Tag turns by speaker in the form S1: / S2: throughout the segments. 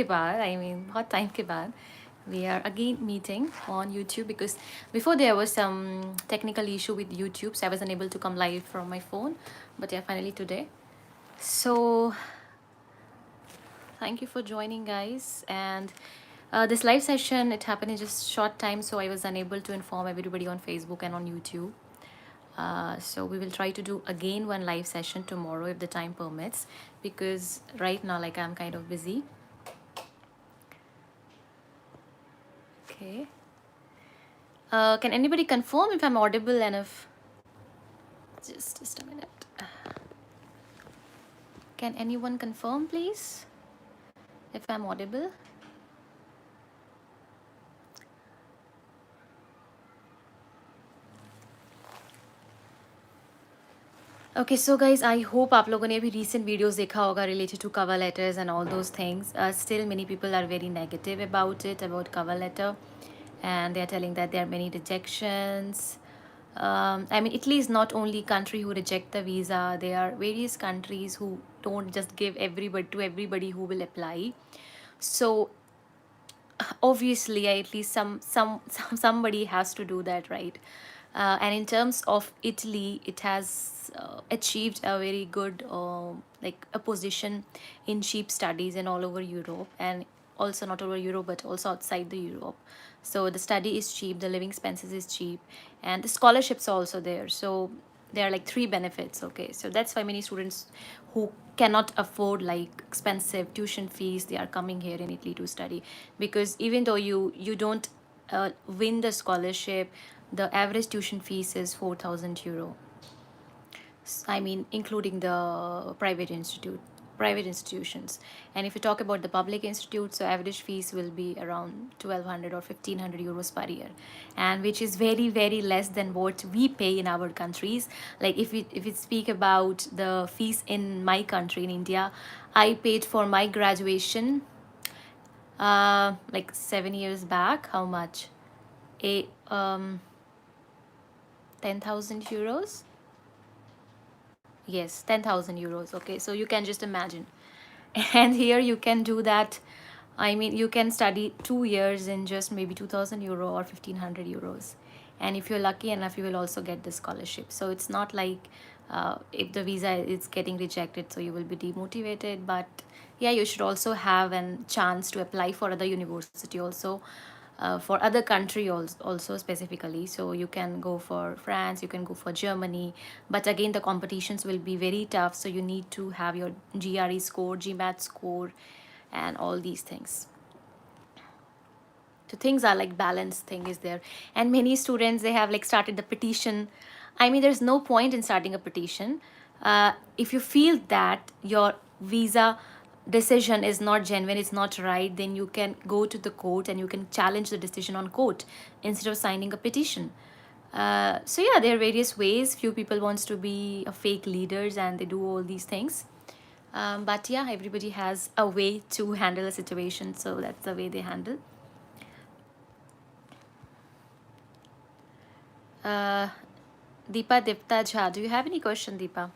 S1: के बाद, I mean बहुत time के बाद, we are again meeting on YouTube because before there was some technical issue with YouTube, so I was unable to come live from my phone. But yeah, finally today. So thank you for joining, guys. And this live session, it happened in just short time, so I was unable to inform everybody on Facebook and on YouTube. So we will try to do again one live session tomorrow if the time permits, because right now like I'm kind of busy. Okay. Can anybody confirm if I'm audible and if just a minute. Can anyone confirm please if I'm audible? Okay, so guys, I hope आप लोगों ने अभी recent videos देखा होगा related to cover letters and all those things. Still, many people are very negative about it, about cover letter, and they are telling that there are many rejections. I mean, Italy is not only country who reject the visa. There are various countries who don't just give everybody to everybody who will apply. So obviously at least somebody has to do that, right? And in terms of Italy, it has achieved a very good like a position in cheap studies and all over Europe, and also not over Europe but also outside the Europe. So the study is cheap, the living expenses is cheap, and the scholarships are also there. So there are like three benefits. Okay, so that's why many students who cannot afford like expensive tuition fees, they are coming here in Italy to study, because even though you don't win the scholarship, the average tuition fees is 4,000 euro. I mean, including the private institutions. And if you talk about the public institutes, so average fees will be around 1,200 or 1,500 euros per year, and which is very, very less than what we pay in our countries. Like if we speak about the fees in my country, in India, I paid for my graduation like 7 years back. How much? A 10,000 euros. Yes, 10,000 euros. Okay, so you can just imagine. And here you can do that. I mean, you can study 2 years in just maybe 2,000 euro or 1,500 euros. And if you're lucky enough, you will also get the scholarship. So it's not like if the visa is getting rejected, so you will be demotivated. But yeah, you should also have a chance to apply for other university also, for other country also specifically. So you can go for France, you can go for Germany, but again the competitions will be very tough, so you need to have your GRE score, GMAT score, and all these things. So things are like balanced thing is there. And many students, they have like started the petition. I mean, there's no point in starting a petition. If you feel that your visa decision is not genuine, it's not right, then you can go to the court and you can challenge the decision on court instead of signing a petition. So yeah, there are various ways. Few people wants to be a fake leaders and they do all these things. But yeah, everybody has a way to handle a situation, so that's the way they handle. uh, Deepa Dipta Jha, do you have any question, Deepa?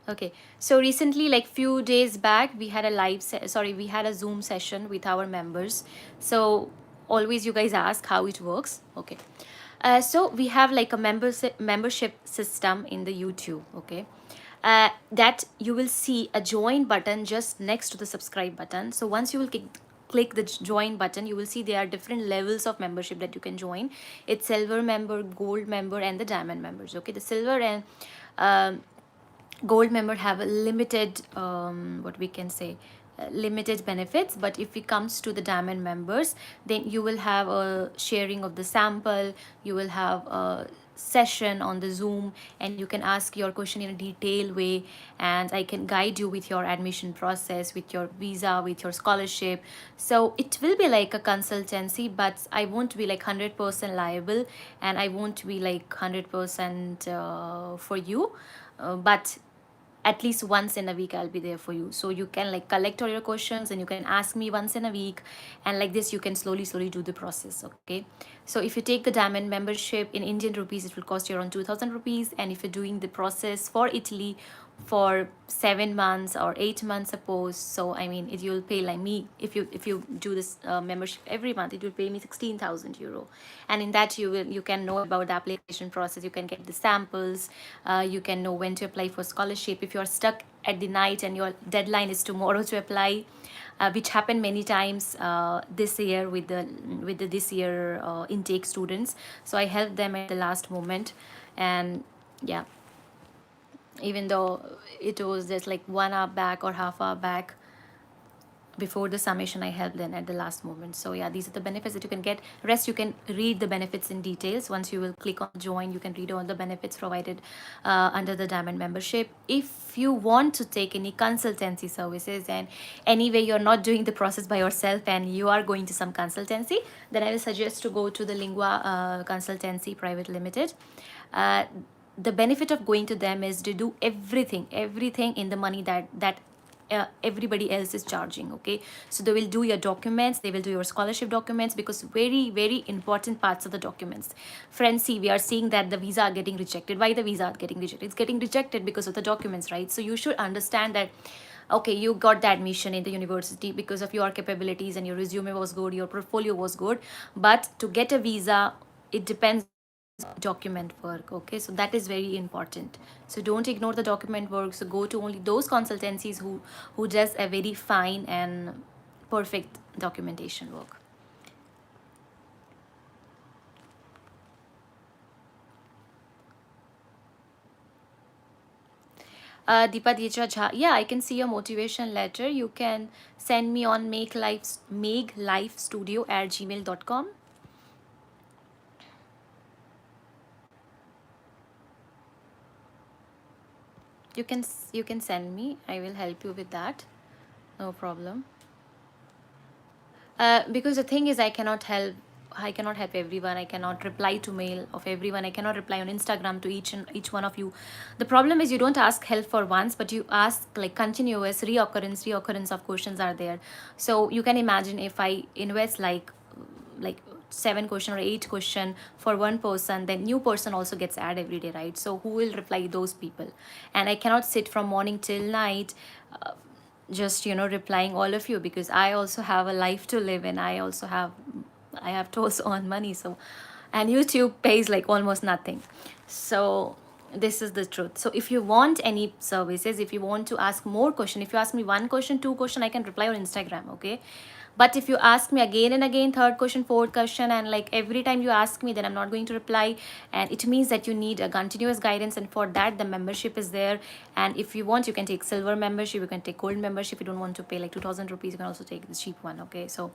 S1: Okay, so recently, like few days back, we had a we had a Zoom session with our members. So always you guys ask how it works. Okay, so we have like a membership system in the YouTube. Okay, that you will see a join button just next to the subscribe button. So once you will click the join button, you will see there are different levels of membership that you can join. It's silver member, gold member, and the diamond members. Okay, the silver and gold member have a limited what we can say, limited benefits. But if it comes to the diamond members, then you will have a sharing of the sample, you will have a session on the Zoom, and you can ask your question in a detailed way, and I can guide you with your admission process, with your visa, with your scholarship. So it will be like a consultancy, but I won't be like 100% liable, and I won't be like 100% for you. But at least once in a week I'll be there for you, so you can like collect all your questions and you can ask me once in a week, and like this you can slowly do the process. Okay, so if you take the diamond membership in Indian rupees, it will cost you around 2,000 rupees, and if you're doing the process for Italy for 7 months or 8 months, suppose. So I mean, it you'll pay like me, if you do this membership every month, it will pay me 16,000 euro. And in that you can know about the application process, you can get the samples, you can know when to apply for scholarship. If you're stuck at the night and your deadline is tomorrow to apply, which happened many times this year with the this year intake students, so I helped them at the last moment. And yeah, even though it was just like 1 hour back or half hour back before the summation, I helped them at the last moment. So yeah, these are the benefits that you can get. Rest you can read the benefits in details. Once you will click on join, you can read all the benefits provided under the diamond membership. If you want to take any consultancy services, and anyway you're not doing the process by yourself and you are going to some consultancy, then I will suggest to go to the Lingua Consultancy Private Limited. uh, the benefit of going to them is to do everything in the money that everybody else is charging. Okay, so they will do your documents, they will do your scholarship documents, because very important parts of the documents. Friends, see, we are seeing that the visa are getting rejected. Why the visa are getting rejected? It's getting rejected because of the documents, right? So you should understand that, okay, you got the admission in the university because of your capabilities and your resume was good, your portfolio was good, but to get a visa, it depends document work. Okay, so that is very important. So don't ignore the document work. So go to only those consultancies who does a very fine and perfect documentation work. Deepa Deja Jha, yeah, I can see your motivation letter. You can send me on makelifestudio@gmail.com. You can send me, I will help you with that, no problem. Because the thing is, I cannot help everyone. I cannot reply to mail of everyone. I cannot reply on Instagram to each one of you. The problem is, you don't ask help for once, but you ask like continuous reoccurrence of questions are there. So you can imagine, if I invest like 7 question or 8 question for one person, then new person also gets added every day, right? So who will reply those people? And I cannot sit from morning till night, just replying all of you, because I also have a life to live, and I have to also earn money. So, and YouTube pays like almost nothing. So this is the truth. So if you want any services, if you want to ask more question, if you ask me 1 question, 2 question, I can reply on Instagram. Okay, but if you ask me again and again, third question, fourth question, and like every time you ask me, then I'm not going to reply. And it means that you need a continuous guidance, and for that the membership is there. And if you want, you can take silver membership, you can take gold membership. You don't want to pay like 2,000 rupees, you can also take the cheap one. Okay, so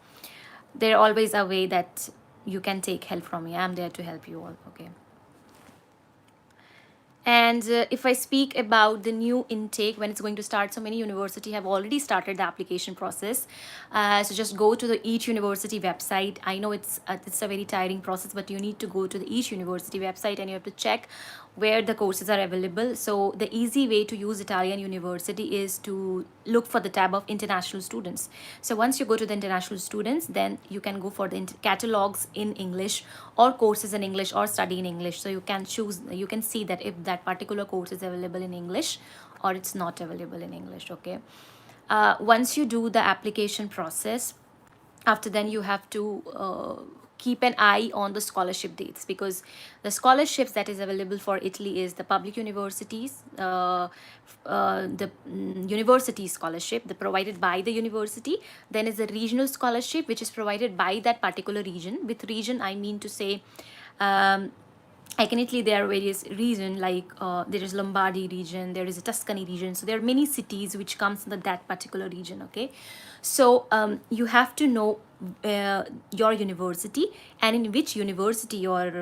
S1: there always a way that you can take help from me. I'm there to help you all. Okay. And if I speak about the new intake, when it's going to start, so many university have already started the application process. So just go to the each university website. I know it's a very tiring process, but you need to go to the each university website and you have to check where the courses are available. So the easy way to use Italian university is to look for the tab of international students. So once you go to the international students, then you can go for the catalogs in English, or courses in English, or study in English. So you can choose, you can see that if that particular course is available in English or it's not available in English. Okay. Once you do the application process, after then you have to keep an eye on the scholarship dates, because the scholarships that is available for Italy is the public universities, the university scholarship, the provided by the university. Then is the regional scholarship, which is provided by that particular region. With region, I mean to say, like in Italy, there are various regions, like there is Lombardy region, there is a Tuscany region. So there are many cities which comes in that particular region. Okay, so you have to know your university, and in which university and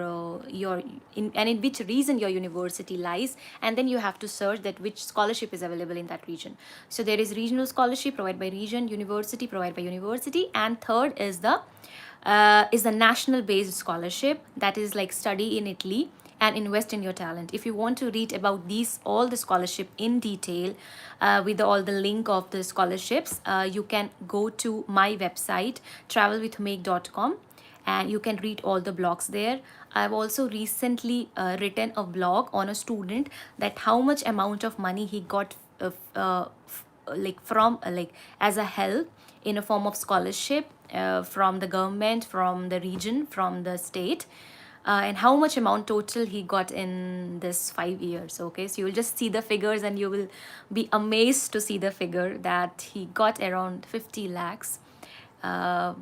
S1: in which region your university lies, and then you have to search that which scholarship is available in that region. So there is regional scholarship provided by region, university provided by university, and third is the national based scholarship, that is like study in Italy and invest in your talent. If you want to read about these all the scholarship in detail, with all the link of the scholarships, you can go to my website travelwithmake.com, and you can read all the blogs there. I've also recently written a blog on a student, that how much amount of money he got like from like as a help in a form of scholarship from the government, from the region, from the state, and how much amount total he got in this 5 years. Okay, so you will just see the figures and you will be amazed to see the figure that he got around 50 lakhs uh,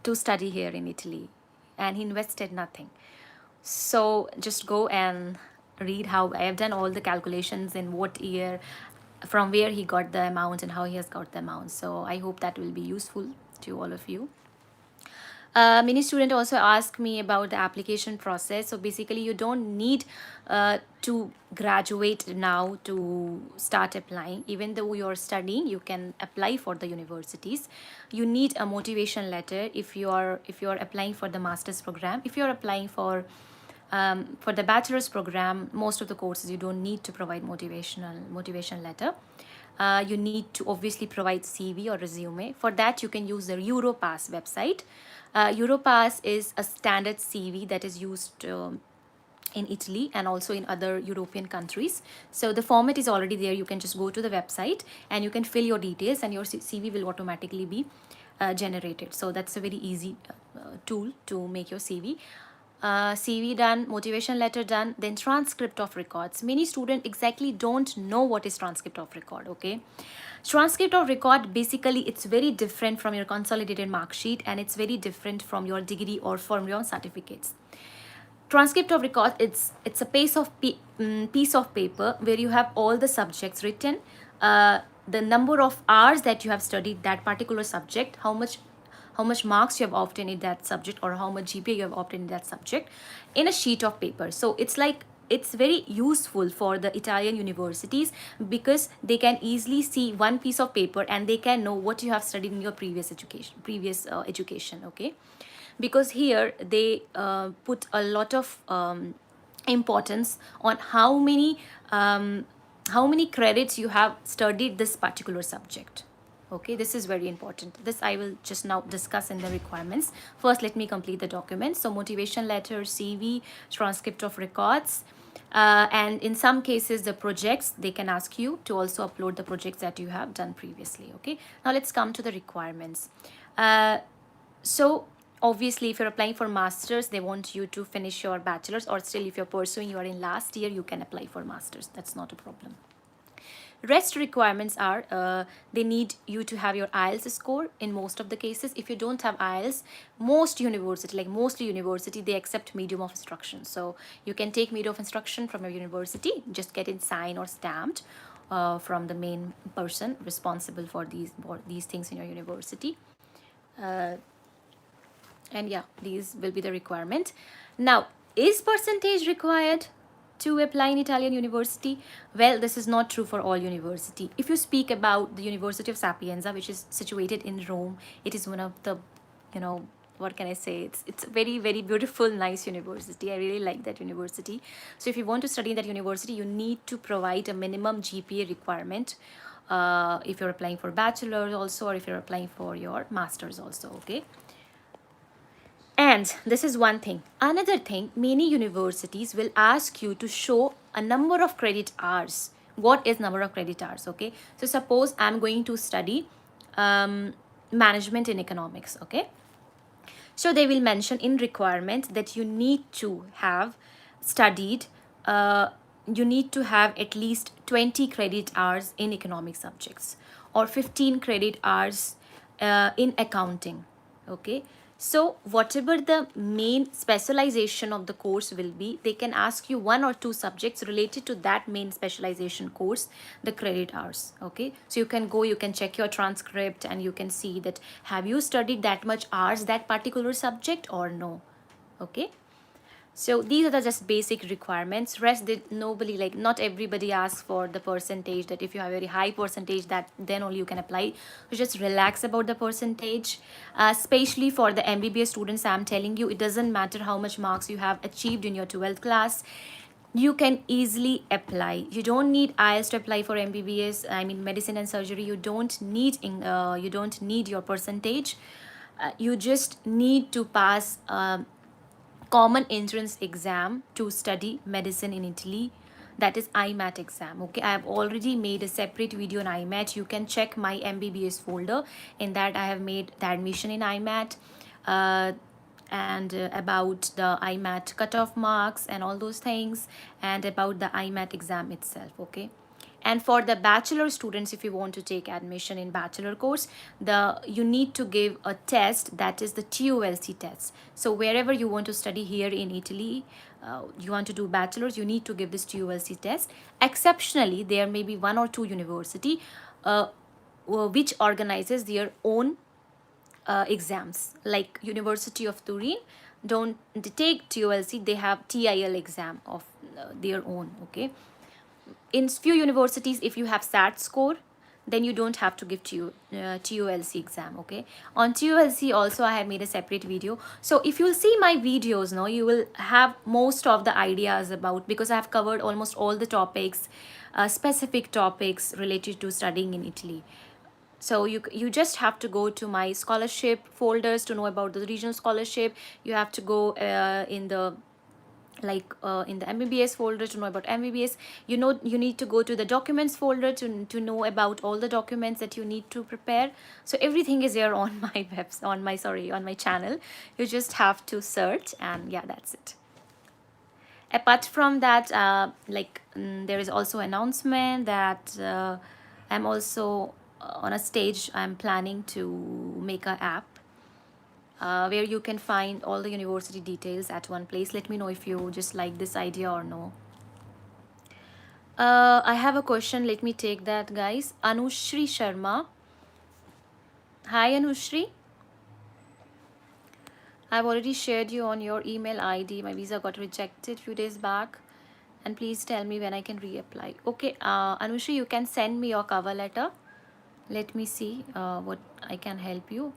S1: to study here in Italy, and he invested nothing. So just go and read how I have done all the calculations in what year, from where he got the amount, and how he has got the amount. So I hope that will be useful to all of you. Many students also ask me about the application process. So basically, you don't need to graduate now to start applying. Even though you're studying, you can apply for the universities. You need a motivation letter if you're applying for the master's program. If you're applying for the bachelor's program, most of the courses you don't need to provide motivation letter. You need to obviously provide CV or resume. For that, you can use the Europass website. Europass is a standard CV that is used in Italy and also in other European countries. So the format is already there. You can just go to the website and you can fill your details, and your CV will automatically be generated. So that's a very easy tool to make your CV. CV done, motivation letter done, then transcript of records. Many students exactly don't know what is transcript of record. Okay, transcript of record, basically it's very different from your consolidated mark sheet, and it's very different from your degree or from your certificates. Transcript of record, it's a piece of paper where you have all the subjects written, the number of hours that you have studied that particular subject, how much marks you have obtained in that subject, or how much GPA you have obtained in that subject, in a sheet of paper. So it's very useful for the Italian universities, because they can easily see one piece of paper and they can know what you have studied in your previous education. Okay, because here they put a lot of importance on how many credits you have studied this particular subject. Okay, this is very important. This I will just now discuss in the requirements. First, let me complete the document. So motivation letter, CV, transcript of records, and in some cases the projects, they can ask you to also upload the projects that you have done previously. Okay, now let's come to the requirements. So obviously, if you're applying for masters, they want you to finish your bachelor's, or still if you're pursuing, you are in last year, you can apply for masters. That's not a problem. Rest requirements are they need you to have your IELTS score in most of the cases. If you don't have IELTS, mostly university, they accept medium of instruction. So you can take medium of instruction from your university, just get it signed or stamped from the main person responsible for these things in your university. And yeah, these will be the requirement. Now, is percentage required to apply in Italian university? Well, this is not true for all university. If you speak about the University of Sapienza, which is situated in Rome, it is one of the, what can I say? It's a very, very beautiful, nice university. I really like that university. So if you want to study in that university, you need to provide a minimum GPA requirement if you're applying for bachelor's also, or if you're applying for your master's also. Okay. And this is one thing. Another thing, many universities will ask you to show a number of credit hours. What is number of credit hours? Okay. So suppose I'm going to study management in economics. Okay. So they will mention in requirement that you need to have studied, you need to have at least 20 credit hours in economic subjects, or 15 credit hours in accounting. Okay. So whatever the main specialization of the course will be, they can ask you one or two subjects related to that main specialization course, the credit hours. Okay, so you can check your transcript and you can see that have you studied that much hours that particular subject or no. Okay, so these are the just basic requirements. Rest, not everybody asks for the percentage, that if you have a very high percentage, that then only you can apply. So just relax about the percentage. Especially for the MBBS students, I'm telling you, it doesn't matter how much marks you have achieved in your 12th class. You can easily apply. You don't need IELTS to apply for MBBS. I mean, medicine and surgery. You don't need your percentage. You just need to pass common entrance exam to study medicine in Italy. that is IMAT exam. Okay, I have already made a separate video on IMAT. You can check my MBBS folder. In that I have made the admission in IMAT, uh, and about the IMAT cutoff marks and all those things, and about the IMAT exam itself. Okay, and for the bachelor students, if you want to take admission in bachelor course, you need to give a test, that is the TOLC test. So wherever you want to study here in Italy, you want to do bachelor's, you need to give this TOLC test. Exceptionally, there may be one or two university uh, which organizes their own exams, like University of Turin don't take TOLC, they have TIL exam of their own. Okay, in few universities, if you have SAT score, then you don't have to give TOLC exam. Okay, on TOLC also I have made a separate video. So if you'll see my videos now, you will have most of the ideas about, because I have covered almost all the topics, specific topics related to studying in Italy. So you just have to go to my scholarship folders to know about the regional scholarship. You have to go in the in the MBBS folder to know about MBBS. You know, you need to go to the documents folder to know about all the documents that you need to prepare. So everything is here on my on my channel. You just have to search, and yeah, that's it. Apart from that, there is also announcement that I'm also on a stage. I'm planning to make an app where you can find all the university details at one place. Let me know if you just like this idea or no. I have a question. Let me take that, guys. Anushri Sharma. Hi, Anushri. I've already shared you on your email ID. My visa got rejected a few days back. And please tell me when I can reapply. Okay, Anushri, you can send me your cover letter. Let me see what I can help you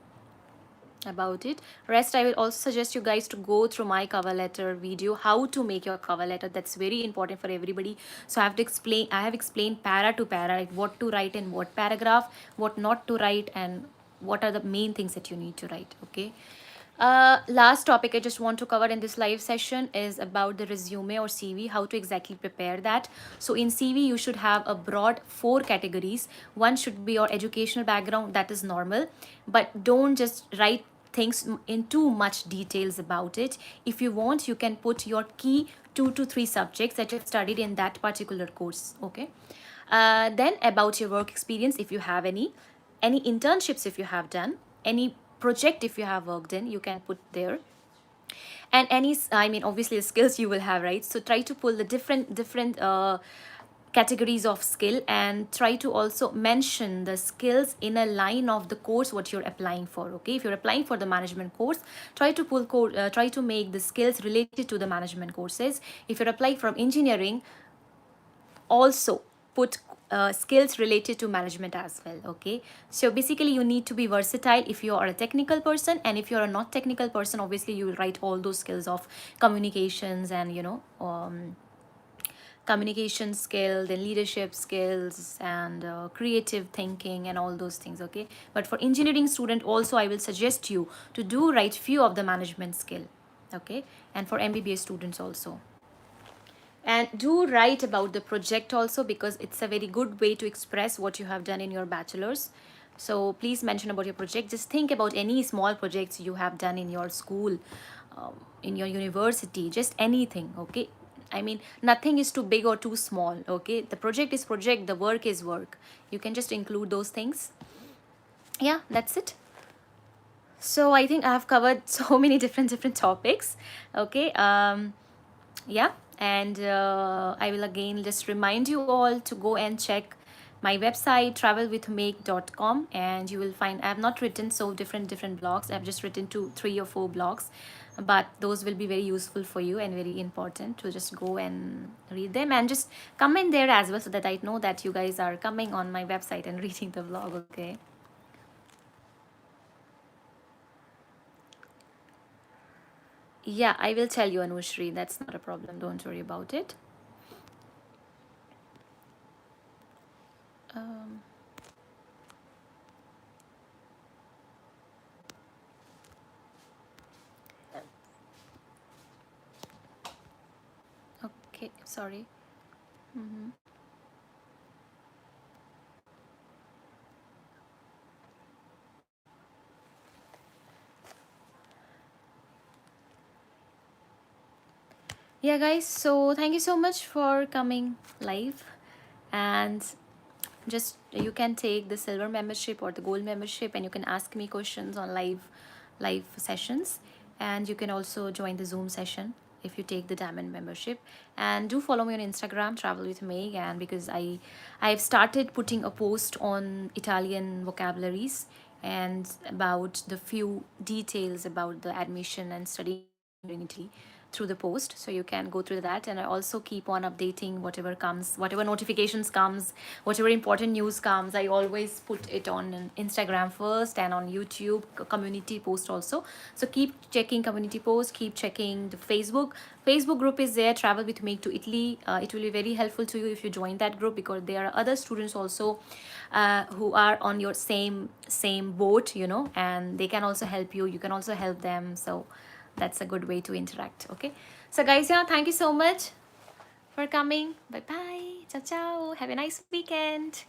S1: about it. Rest, I will also suggest you guys to go through my cover letter video, how to make your cover letter. That's very important for everybody. So I have explained para to para, like what to write in what paragraph, what not to write, and what are the main things that you need to write. Okay, last topic I just want to cover in this live session is about the resume or CV, how to exactly prepare that. So in CV, you should have a broad 4 categories. One should be your educational background, that is normal, but don't just write things in too much details about it. If you want, you can put your key 2 to 3 subjects that you've studied in that particular course. Okay, then about your work experience, if you have any internships, if you have done any project, if you have worked in, you can put there. And any, I mean, obviously the skills you will have, right? So try to pull the different categories of skill, and try to also mention the skills in a line of the course what you're applying for. Okay, if you're applying for the management course, try to try to make the skills related to the management courses. If you're applying from engineering, also put skills related to management as well. Okay, so basically you need to be versatile if you are a technical person, and if you're a not technical person, obviously you will write all those skills of communications and communication skill, then leadership skills, and creative thinking and all those things. Okay, but for engineering student also, I will suggest you to do write few of the management skill. Okay, and for MBBS students also. And do write about the project also, because it's a very good way to express what you have done in your bachelor's. So please mention about your project. Just think about any small projects you have done in your school, in your university, just anything. Okay, I mean, nothing is too big or too small. Okay, the project is project, the work is work. You can just include those things. Yeah, that's it. So I think I have covered so many different topics. Okay, yeah, and I will again just remind you all to go and check my website travelwithmake.com, and you will find I have not written so different blogs. I've just written 2 3 or 4 blogs, but those will be very useful for you and very important to just go and read them, and just comment there as well, so that I know that you guys are coming on my website and reading the blog. Okay, yeah, I will tell you, Anushri, that's not a problem, don't worry about it. um, okay, sorry. Mm-hmm. Yeah, guys, so thank you so much for coming live. And just you can take the silver membership or the gold membership, and you can ask me questions on live sessions. And you can also join the Zoom session if you take the diamond membership. And do follow me on Instagram, Travel with Meg. And because I've started putting a post on Italian vocabularies and about the few details about the admission and studying in Italy through the post, so you can go through that. And I also keep on updating whatever comes, whatever notifications comes, whatever important news comes. I always put it on Instagram first and on YouTube community post also. So keep checking community post, keep checking the Facebook group is there, Travel with Me to Italy. It will be very helpful to you if you join that group, because there are other students also who are on your same boat, you know, and they can also help you, you can also help them. So that's a good way to interact. Okay, so guys, yeah, thank you so much for coming. Bye bye, ciao ciao, have a nice weekend.